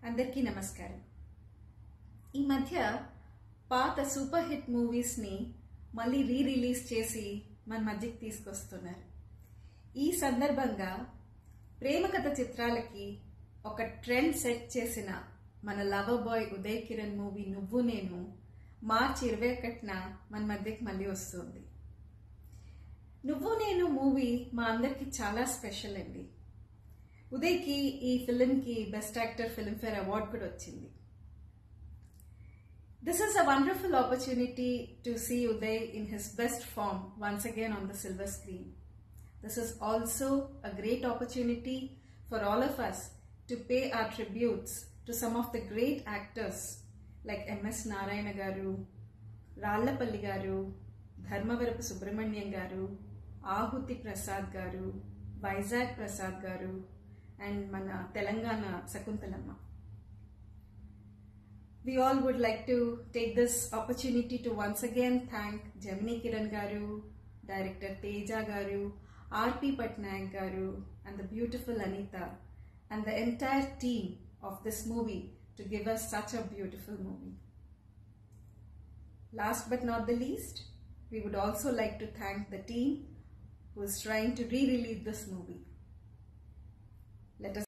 అందరికీ నమస్కారం. ఈ మధ్య పాత సూపర్ హిట్ మూవీస్ని మళ్ళీ రిలీజ్ చేసి మన మధ్యకి తీసుకొస్తున్నారు. ఈ సందర్భంగా ప్రేమ కథ చిత్రాలకి ఒక ట్రెండ్ సెట్ చేసిన మన lover boy Uday Kiran movie నువ్వు నేను మార్చి 21న మన మధ్యకి మళ్ళీ వస్తుంది. నువ్వు నేను మూవీ మా అందరికి చాలా స్పెషల్ అండి. ఉదయ్కి ఈ ఫిల్మ్కి బెస్ట్ యాక్టర్ ఫిల్మ్ఫేర్ అవార్డ్ కూడా వచ్చింది. This is a wonderful opportunity to see Uday in his best form once again on the silver screen. This is also a great opportunity for all of us to pay our tributes to some of the great actors like M.S. Narayana garu, Rallapalli garu, Dharmavarapu Subramaniam garu, Ahuti Prasad garu, Vizag Prasad garu, and mana Telangana Sakuntalamma. We all would like to take this opportunity to once again thank Gemini Kiran garu, director Teja garu, R.P. Patnaik garu, and the beautiful Anita, and the entire team of this movie to give us such a beautiful movie. Last but not the least, we would also like to thank the team who is trying to re-release this movie. Let us